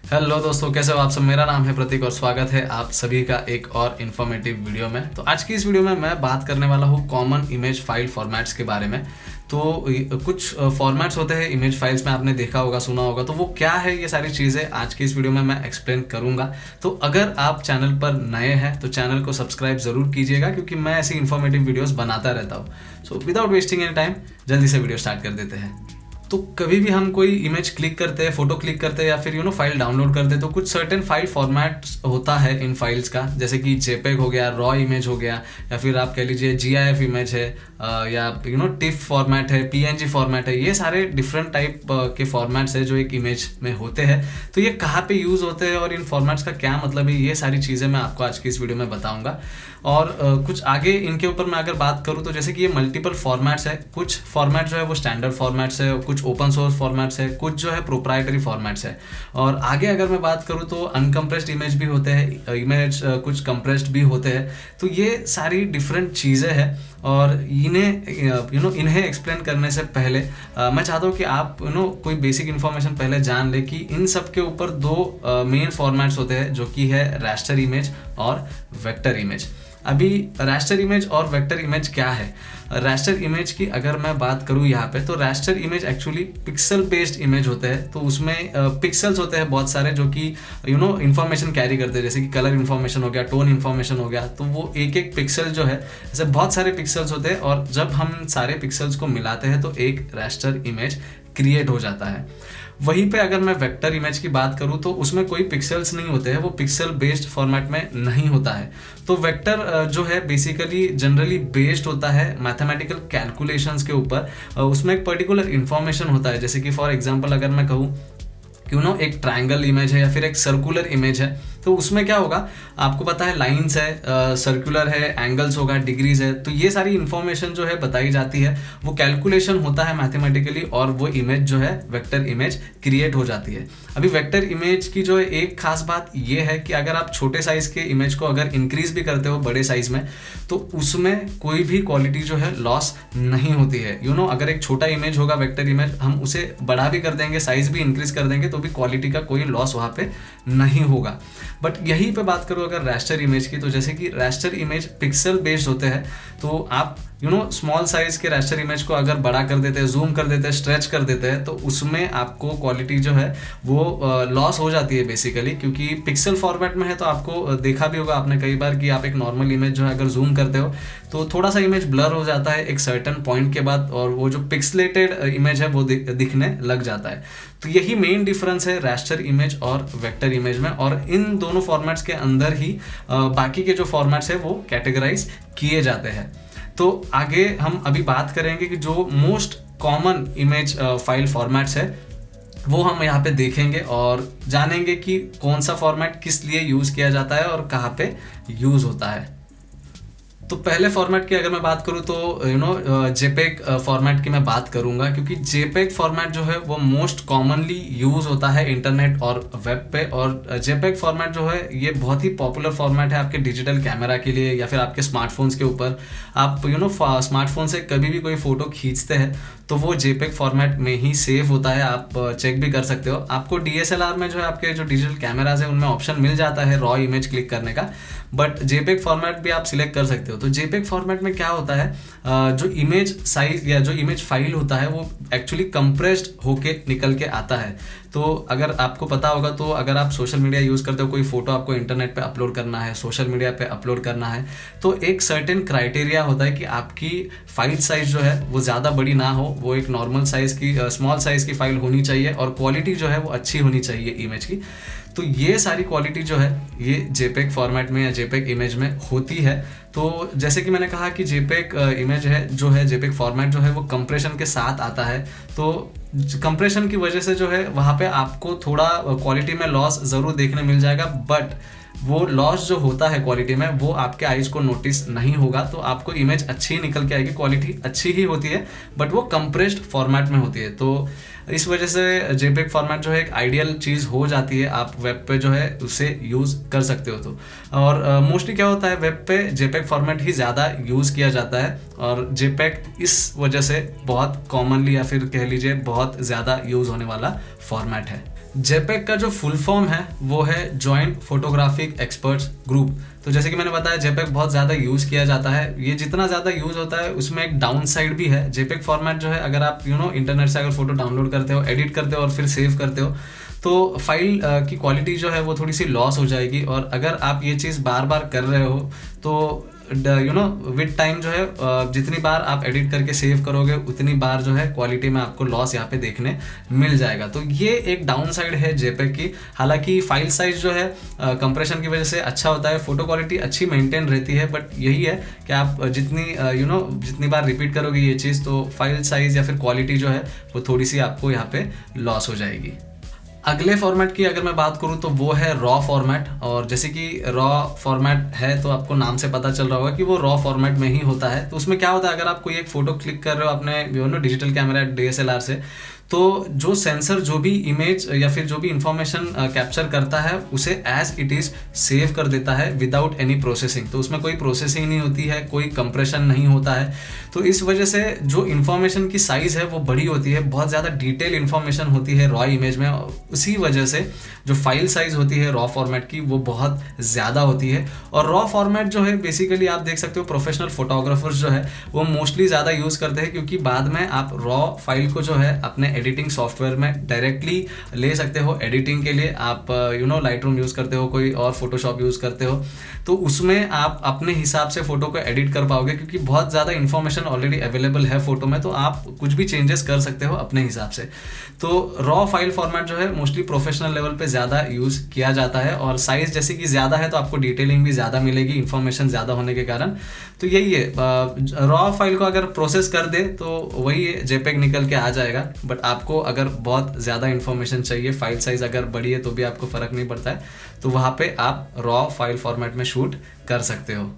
Hello दोस्तों, कैसे हो आप सब। मेरा नाम है प्रतीक और स्वागत है आप सभी का एक और इन्फॉर्मेटिव वीडियो में। तो आज की इस वीडियो में मैं बात करने वाला हूँ कॉमन इमेज फाइल फॉर्मेट्स के बारे में। तो कुछ फॉर्मेट्स होते हैं इमेज फाइल्स में, आपने देखा होगा, सुना होगा। तो वो क्या है, ये सारी चीज़ें आज की इस वीडियो में मैं एक्सप्लेन करूंगा। तो अगर आप चैनल पर नए हैं तो चैनल को सब्सक्राइब जरूर कीजिएगा, क्योंकि मैं ऐसी इन्फॉर्मेटिव वीडियोस बनाता रहता हूँ। So without wasting any time जल्दी से वीडियो स्टार्ट कर देते हैं। तो कभी भी हम कोई इमेज क्लिक करते हैं, फोटो क्लिक करते हैं या फिर फाइल डाउनलोड करते हैं, तो कुछ सर्टेन फाइल फॉर्मेट्स होता है इन फाइल्स का। जैसे कि जेपेग हो गया, रॉ इमेज हो गया, या फिर आप कह लीजिए जीआईएफ इमेज है, या टिफ फॉर्मेट है, पीएनजी फॉर्मेट है। ये सारे डिफरेंट टाइप के फॉर्मेट्स है जो एक इमेज में होते हैं। तो ये कहाँ पे यूज होते हैं और इन फॉर्मेट्स का क्या मतलब है, ये सारी चीज़ें मैं आपको आज की इस वीडियो में बताऊंगा। और कुछ आगे इनके ऊपर मैं अगर बात करूँ तो जैसे कि ये मल्टीपल फॉर्मेट्स है। कुछ फॉर्मेट जो है वो स्टैंडर्ड फॉर्मेट्स है, कुछ ओपन सोर्स फॉर्मेट्स है, कुछ जो है प्रोप्राइटरी फॉर्मेट्स है। और आगे अगर मैं बात करूँ तो अनकम्प्रेस्ड इमेज भी होते हैं, इमेज कुछ कंप्रेस्ड भी होते हैं। तो ये सारी डिफरेंट चीज़ें हैं और इन्हें एक्सप्लेन करने से पहले मैं चाहता हूँ कि आप कोई बेसिक इन्फॉर्मेशन पहले जान ले कि इन सब के ऊपर दो मेन फॉर्मेट्स होते हैं, जो कि है रास्टर इमेज और वेक्टर इमेज। अभी रास्टर इमेज और वेक्टर इमेज क्या है। रास्टर इमेज की अगर मैं बात करूँ यहाँ पे, तो raster image actually pixel based image होते हैं। तो उसमें पिक्सल्स होते हैं बहुत सारे, जो कि इन्फॉर्मेशन कैरी करते हैं। जैसे कि कलर इन्फॉर्मेशन हो गया, टोन इन्फॉर्मेशन हो गया। तो वो एक एक पिक्सल जो है, ऐसे बहुत सारे पिक्सल्स होते हैं, और जब हम सारे पिक्सल्स को मिलाते हैं तो एक रास्टर इमेज क्रिएट हो जाता है। वहीं पे अगर मैं वेक्टर इमेज की बात करूं तो उसमें कोई पिक्सल्स नहीं होते हैं, वो पिक्सल बेस्ड फॉर्मेट में नहीं होता है। तो वेक्टर जो है बेसिकली जनरली बेस्ड होता है मैथमेटिकल कैलकुलेशंस के ऊपर। उसमें एक पर्टिकुलर इंफॉर्मेशन होता है। जैसे कि फॉर एग्जांपल अगर मैं कहूँ एक ट्रायंगल इमेज है या फिर एक सर्कुलर इमेज है, तो उसमें क्या होगा, आपको पता है लाइंस है, सर्कुलर है, एंगल्स होगा, डिग्रीज है। तो ये सारी इन्फॉर्मेशन जो है बताई जाती है, वो कैलकुलेशन होता है मैथमेटिकली, और वो इमेज जो है वेक्टर इमेज क्रिएट हो जाती है। अभी वेक्टर इमेज की जो है एक खास बात ये है कि अगर आप छोटे साइज के इमेज को अगर इंक्रीज भी करते हो बड़े साइज में, तो उसमें कोई भी क्वालिटी जो है लॉस नहीं होती है। अगर एक छोटा इमेज होगा वेक्टर इमेज, हम उसे बड़ा भी कर देंगे, साइज भी इंक्रीज कर देंगे, तो भी क्वालिटी का कोई लॉस वहाँ पे नहीं होगा। बट यहीं पे बात करूँ अगर रास्टर इमेज की, तो जैसे कि रास्टर इमेज पिक्सल बेस्ड होते हैं। तो आप स्मॉल साइज के रास्टर इमेज को अगर बड़ा कर देते हैं, जूम कर देते हैं, स्ट्रेच कर देते हैं, तो उसमें आपको क्वालिटी जो है वो लॉस हो जाती है बेसिकली। क्योंकि पिक्सल फॉर्मेट में है तो आपको देखा भी होगा आपने कई बार कि आप एक नॉर्मल इमेज जो है अगर जूम करते हो तो थोड़ा सा इमेज ब्लर हो जाता है एक सर्टेन पॉइंट के बाद, और वो जो पिक्सलेटेड इमेज है वो दिखने लग जाता है। तो यही मेन डिफरेंस है रास्टर इमेज और वेक्टर इमेज में, और इन दोनों फॉर्मेट्स के अंदर ही बाकी के जो फॉर्मेट्स है वो कैटेगराइज किए जाते हैं। तो आगे हम अभी बात करेंगे कि जो most common image file formats है वो हम यहाँ पे देखेंगे और जानेंगे कि कौन सा फॉर्मेट किस लिए यूज किया जाता है और कहाँ पे यूज होता है। तो पहले फॉर्मेट की अगर मैं बात करूँ तो जेपेग फॉर्मेट की मैं बात करूंगा, क्योंकि जेपेग फॉर्मेट जो है वो मोस्ट कॉमनली यूज होता है इंटरनेट और वेब पे। और जेपेग फॉर्मेट जो है ये बहुत ही पॉपुलर फॉर्मेट है आपके डिजिटल कैमरा के लिए या फिर आपके स्मार्टफोन्स के ऊपर। आप स्मार्टफोन से कभी भी कोई फोटो खींचते हैं तो वो जेपेग फॉर्मेट में ही सेव होता है। आप चेक भी कर सकते हो। आपको डीएसएलआर में जो है आपके जो डिजिटल कैमराज है उनमें ऑप्शन मिल जाता है रॉ इमेज क्लिक करने का, बट जेपेग फॉर्मेट भी आप सिलेक्ट कर सकते हो। तो जेपेग फॉर्मेट में क्या होता है, जो इमेज साइज या जो इमेज फाइल होता है वो एक्चुअली कंप्रेस्ड होके निकल के आता है। तो अगर आपको पता होगा तो अगर आप सोशल मीडिया यूज करते हो, कोई फोटो आपको इंटरनेट पे अपलोड करना है, सोशल मीडिया पे अपलोड करना है, तो एक सर्टेन क्राइटेरिया होता है कि आपकी फाइल साइज जो है वो ज़्यादा बड़ी ना हो, वो एक नॉर्मल साइज की स्मॉल साइज की फाइल होनी चाहिए, और क्वालिटी जो है वो अच्छी होनी चाहिए इमेज की। तो ये सारी क्वालिटी जो है ये जेपेग फॉर्मेट में या जेपेग इमेज में होती है। तो जैसे कि मैंने कहा कि जेपेग इमेज है जो है, जेपेग फॉर्मेट जो है वो कंप्रेशन के साथ आता है। तो कंप्रेशन की वजह से जो है वहाँ पे आपको थोड़ा क्वालिटी में लॉस ज़रूर देखने मिल जाएगा, बट वो लॉस जो होता है क्वालिटी में वो आपके आइज को नोटिस नहीं होगा। तो आपको इमेज अच्छी निकल के आएगी, क्वालिटी अच्छी ही होती है, बट वो कंप्रेस्ड फॉर्मेट में होती है। तो इस वजह से जेपेग फॉर्मेट जो है एक आइडियल चीज़ हो जाती है, आप वेब पे जो है उसे यूज़ कर सकते हो। तो और मोस्टली क्या होता है, वेब पे जेपेग फॉर्मेट ही ज़्यादा यूज़ किया जाता है, और जेपेग इस वजह से बहुत कॉमनली या फिर कह लीजिए बहुत ज़्यादा यूज़ होने वाला फॉर्मेट है। जेपेग का जो फुल फॉर्म है वो है जॉइंट फोटोग्राफिक एक्सपर्ट्स ग्रुप। तो जैसे कि मैंने बताया जेपेग बहुत ज़्यादा यूज़ किया जाता है। ये जितना ज़्यादा यूज़ होता है उसमें एक डाउन साइड भी है। जेपेग फॉर्मेट जो है, अगर आप इंटरनेट से अगर फोटो डाउनलोड करते हो, एडिट करते हो और फिर सेव करते हो, तो फाइल की क्वालिटी जो है वो थोड़ी सी लॉस हो जाएगी। और अगर आप ये चीज़ बार बार कर रहे हो तो विद टाइम जो है जितनी बार आप एडिट करके सेव करोगे उतनी बार जो है क्वालिटी में आपको लॉस यहाँ पे देखने मिल जाएगा। तो ये एक डाउन साइड है जेपेग की। हालांकि फाइल साइज जो है कंप्रेशन की वजह से अच्छा होता है, फोटो क्वालिटी अच्छी मेंटेन रहती है, बट यही है कि आप जितनी बार रिपीट करोगे ये चीज़, तो फाइल साइज या फिर क्वालिटी जो है वो थोड़ी सी आपको यहाँ पे लॉस हो जाएगी। अगले फॉर्मेट की अगर मैं बात करूं तो वो है रॉ फॉर्मेट। और जैसे कि रॉ फॉर्मेट है तो आपको नाम से पता चल रहा होगा कि वो रॉ फॉर्मेट में ही होता है। तो उसमें क्या होता है, अगर आप कोई एक फोटो क्लिक कर रहे हो अपने डिजिटल कैमरा DSLR से, तो जो सेंसर जो भी इमेज या फिर जो भी इंफॉर्मेशन कैप्चर करता है उसे एज इट इज सेव कर देता है विदाउट एनी प्रोसेसिंग। तो उसमें कोई प्रोसेसिंग नहीं होती है, कोई कंप्रेशन नहीं होता है। तो इस वजह से जो इन्फॉर्मेशन की साइज है वो बड़ी होती है, बहुत ज़्यादा डिटेल इन्फॉर्मेशन होती है रॉ इमेज में। उसी वजह से जो फाइल साइज होती है रॉ फॉर्मेट की वो बहुत ज़्यादा होती है। और रॉ फॉर्मेट जो है बेसिकली आप देख सकते हो प्रोफेशनल फोटोग्राफर्स जो है वो मोस्टली ज़्यादा यूज़ करते हैं, क्योंकि बाद में आप रॉ फाइल को जो है अपने एडिटिंग सॉफ्टवेयर में डायरेक्टली ले सकते हो। एडिटिंग के लिए आप लाइटरूम यूज़ करते हो, कोई और फोटोशॉप यूज़ करते हो, तो उसमें आप अपने हिसाब से फोटो को एडिट कर पाओगे, क्योंकि बहुत ज़्यादा इन्फॉर्मेशन ऑलरेडी अवेलेबल है फोटो में, तो आप कुछ भी चेंजेस कर सकते हो अपने हिसाब से। तो रॉ फाइल फॉर्मेट जो है मोस्टली प्रोफेशनल लेवल पे ज़्यादा यूज़ किया जाता है। और साइज़ जैसे कि ज़्यादा है तो आपको डिटेलिंग भी ज़्यादा मिलेगी इन्फॉर्मेशन ज़्यादा होने के कारण। तो यही है, रॉ फाइल को अगर प्रोसेस कर दे तो वही जेपेग निकल के आ जाएगा। बट आपको अगर बहुत ज़्यादा इन्फॉर्मेशन चाहिए, फाइल साइज अगर बड़ी है तो भी आपको फ़र्क नहीं पड़ता है, तो वहाँ पे आप रॉ फाइल फॉर्मेट में शूट कर सकते हो।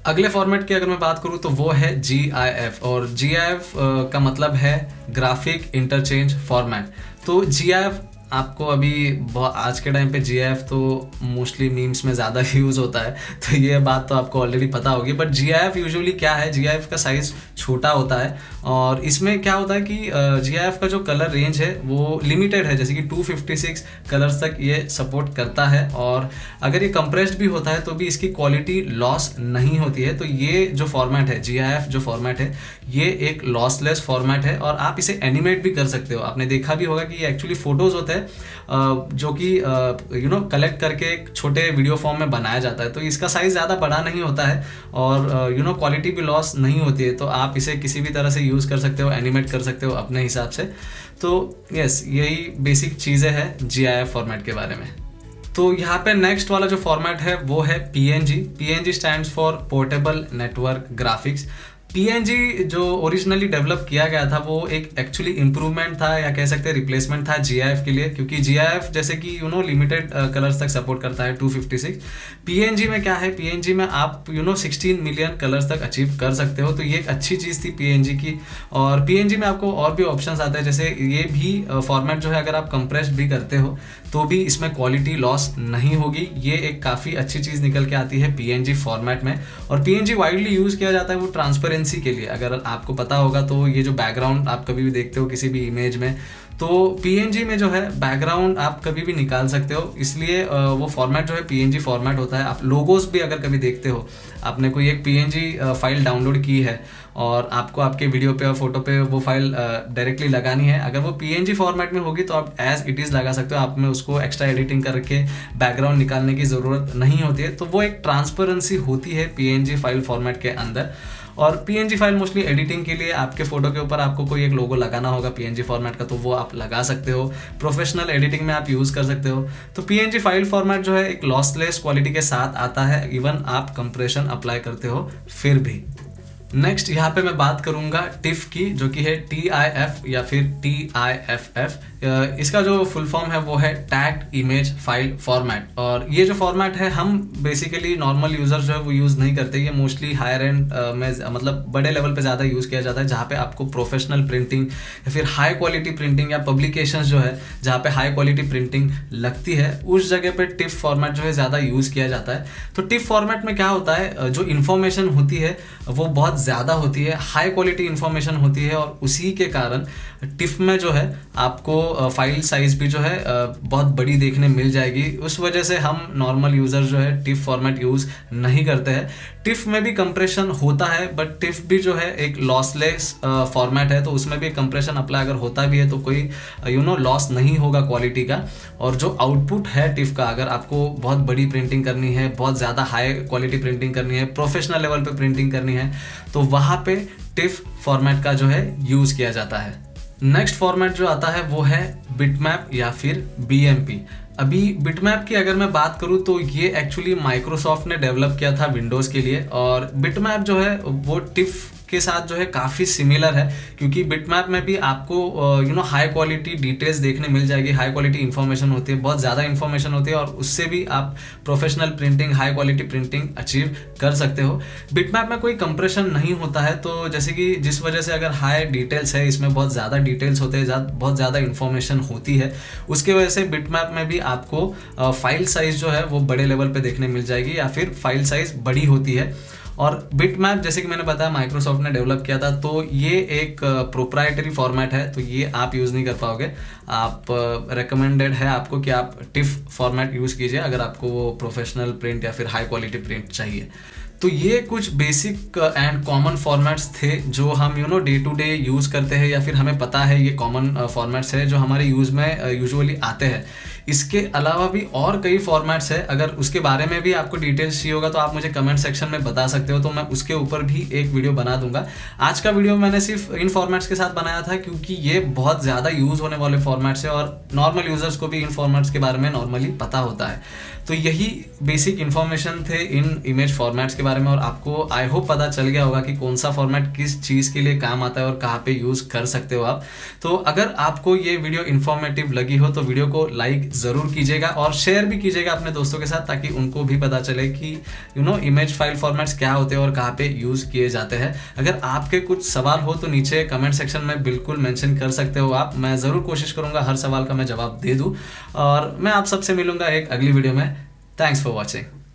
अगले फॉर्मेट की अगर मैं बात करूँ तो वो है GIF। और GIF का मतलब है ग्राफिक इंटरचेंज फॉर्मेट। तो GIF आपको अभी आज के टाइम पे GIF तो मोस्टली मीम्स में ज़्यादा यूज़ होता है, तो ये बात तो आपको ऑलरेडी पता होगी। बट GIF यूजुअली क्या है, GIF का साइज़ छोटा होता है और इसमें क्या होता है कि GIF का जो कलर रेंज है वो लिमिटेड है, जैसे कि 256 कलर्स तक ये सपोर्ट करता है। और अगर ये कंप्रेस्ड भी होता है तो भी इसकी क्वालिटी लॉस नहीं होती है। तो ये जो फॉर्मेट है GIF जो फॉर्मेट है ये एक लॉसलेस फॉर्मेट है और आप इसे एनिमेट भी कर सकते हो। आपने देखा भी होगा कि ये एक्चुअली फोटोज़ होते हैं जो कि कलेक्ट करके एक छोटे वीडियो फॉर्म में बनाया जाता है। तो इसका साइज़ ज़्यादा बड़ा नहीं होता है और क्वालिटी भी लॉस नहीं होती है। तो आप इसे किसी भी तरह से यूज़ कर सकते हो, एनिमेट कर सकते हो अपने हिसाब से। तो यस, यही बेसिक चीज़ें हैं GIF फॉर्मेट के बारे में। तो यहाँ पे नेक्स्ट वाला जो फॉर्मेट है वो है PNG। PNG stands for portable network graphics. PNG जो ओरिजिनली डेवलप किया गया था वो एक एक्चुअली इम्प्रूवमेंट था या कह सकते हैं रिप्लेसमेंट था GIF के लिए, क्योंकि GIF जैसे कि लिमिटेड कलर्स तक सपोर्ट करता है 256। PNG में क्या है, PNG में आप 16 मिलियन कलर्स तक अचीव कर सकते हो। तो ये एक अच्छी चीज़ थी PNG की। और PNG में आपको और भी ऑप्शंस आते हैं, जैसे ये भी फॉर्मेट जो है अगर आप कंप्रेस्ड भी करते हो तो भी इसमें क्वालिटी लॉस नहीं होगी। ये एक काफ़ी अच्छी चीज़ निकल के आती है PNG फॉर्मेट में। और PNG वाइडली यूज़ किया जाता है वो ट्रांसपेरेंसी के लिए। अगर आपको पता होगा तो ये जो बैकग्राउंड आप कभी भी देखते हो किसी भी इमेज में, तो PNG में जो है बैकग्राउंड आप कभी भी निकाल सकते हो, इसलिए वो फॉर्मेट जो है PNG फॉर्मेट होता है। आप लोगोस भी अगर कभी देखते हो, आपने कोई एक PNG फाइल डाउनलोड की है और आपको आपके वीडियो पे और फोटो पे वो फाइल डायरेक्टली लगानी है, अगर वो PNG फॉर्मेट में होगी तो आप एज इट इज़ लगा सकते हो। आप में उसको एक्स्ट्रा एडिटिंग करके बैकग्राउंड निकालने की ज़रूरत नहीं होती है। तो वो एक ट्रांसपेरेंसी होती है PNG फाइल फॉर्मेट के अंदर। और PNG फाइल मोस्टली एडिटिंग के लिए आपके फोटो के ऊपर आपको कोई एक लोगो लगाना होगा PNG फॉर्मेट का, तो वो आप लगा सकते हो। प्रोफेशनल एडिटिंग में आप यूज़ कर सकते हो। तो PNG फाइल फॉर्मेट जो है एक लॉसलेस क्वालिटी के साथ आता है, इवन आप कंप्रेशन अप्लाई करते हो फिर भी। नेक्स्ट यहाँ पे मैं बात करूँगा TIFF की, जो कि है TIF या फिर TIFF। इसका जो फुल फॉर्म है वो है टैग्ड इमेज फाइल फॉर्मेट। और ये जो फॉर्मेट है हम बेसिकली नॉर्मल यूज़र जो है वो यूज़ नहीं करते। ये मोस्टली हायर एंड में मतलब बड़े लेवल पे ज़्यादा यूज़ किया जाता है, जहाँ पे आपको प्रोफेशनल प्रिंटिंग या फिर हाई क्वालिटी प्रिंटिंग या पब्लिकेशंस जो है जहाँ पे हाई क्वालिटी प्रिंटिंग लगती है, उस जगह पे TIFF फॉर्मेट जो है ज़्यादा यूज़ किया जाता है। तो TIFF फॉर्मेट में क्या होता है, जो इन्फॉर्मेशन होती है वो बहुत ज़्यादा होती है, हाई क्वालिटी इन्फॉर्मेशन होती है, और उसी के कारण TIFF में जो है आपको आपको फाइल साइज भी जो है बहुत बड़ी देखने मिल जाएगी। उस वजह से हम नॉर्मल यूज़र जो है टिफ फॉर्मेट यूज़ नहीं करते हैं। टिफ में भी कंप्रेशन होता है, बट टिफ भी जो है एक लॉसलेस फॉर्मेट है, तो उसमें भी कंप्रेशन अप्लाई अगर होता भी है तो कोई लॉस नहीं होगा क्वालिटी का। और जो आउटपुट है टिफ का, अगर आपको बहुत बड़ी प्रिंटिंग करनी है, बहुत ज़्यादा हाई क्वालिटी प्रिंटिंग करनी है, प्रोफेशनल लेवल पे प्रिंटिंग करनी है, तो वहाँ पे टिफ फॉर्मेट का जो है यूज़ किया जाता है। नेक्स्ट फॉर्मेट जो आता है वो है बिटमैप या फिर BMP। अभी बिटमैप की अगर मैं बात करूं तो ये एक्चुअली माइक्रोसॉफ्ट ने डेवलप किया था विंडोज़ के लिए, और बिटमैप जो है वो टिफ के साथ जो है काफ़ी सिमिलर है, क्योंकि बिटमैप में भी आपको हाई क्वालिटी डिटेल्स देखने मिल जाएगी, हाई क्वालिटी इन्फॉर्मेशन होती है, बहुत ज़्यादा इन्फॉर्मेशन होती है, और उससे भी आप professional printing, high quality printing achieve कर सकते हो। बिटमैप में कोई कंप्रेशन नहीं होता है, तो जैसे कि जिस वजह से अगर हाई डिटेल्स है, इसमें बहुत ज़्यादा डिटेल्स होते हैं, बहुत ज़्यादा इन्फॉर्मेशन होती है, उसके वजह से बिटमैप में भी आपको फाइल साइज जो है वो बड़े लेवल पे देखने मिल जाएगी, या फिर फाइल साइज बड़ी होती है। और बिटमैप जैसे कि मैंने बताया माइक्रोसॉफ्ट ने डेवलप किया था, तो ये एक प्रोप्राइटरी फॉर्मेट है, तो ये आप यूज़ नहीं कर पाओगे। आप रेकमेंडेड है आपको कि आप टिफ फॉर्मेट यूज़ कीजिए अगर आपको वो प्रोफेशनल प्रिंट या फिर हाई क्वालिटी प्रिंट चाहिए। तो ये कुछ बेसिक एंड कॉमन फॉर्मेट्स थे जो हम डे टू डे यूज़ करते हैं, या फिर हमें पता है ये कॉमन फॉर्मेट्स है जो हमारे यूज़ में यूजुअली आते हैं। इसके अलावा भी और कई फॉर्मेट्स है, अगर उसके बारे में भी आपको डिटेल्स चाहिए होगा तो आप मुझे कमेंट सेक्शन में बता सकते हो, तो मैं उसके ऊपर भी एक वीडियो बना दूंगा। आज का वीडियो मैंने सिर्फ इन फॉर्मेट्स के साथ बनाया था क्योंकि ये बहुत ज़्यादा यूज़ होने वाले फॉर्मेट्स है, और नॉर्मल यूज़र्स को भी इन फॉर्मेट्स के बारे में नॉर्मली पता होता है। तो यही बेसिक इन्फॉर्मेशन थे इन इमेज फॉर्मेट्स के बारे में, और आपको आई होप पता चल गया होगा कि कौन सा फॉर्मेट किस चीज़ के लिए काम आता है और कहाँ पे यूज़ कर सकते हो आप। तो अगर आपको ये वीडियो इन्फॉर्मेटिव लगी हो तो वीडियो को लाइक ज़रूर कीजिएगा और शेयर भी कीजिएगा अपने दोस्तों के साथ, ताकि उनको भी पता चले कि इमेज फाइल फॉर्मेट्स क्या होते हैं और कहाँ पे यूज़ किए जाते हैं। अगर आपके कुछ सवाल हो तो नीचे कमेंट सेक्शन में बिल्कुल मेंशन कर सकते हो आप, मैं ज़रूर कोशिश करूँगा हर सवाल का मैं जवाब दे दूँ, और मैं आप सबसे मिलूंगा एक अगली वीडियो में। Thanks for watching.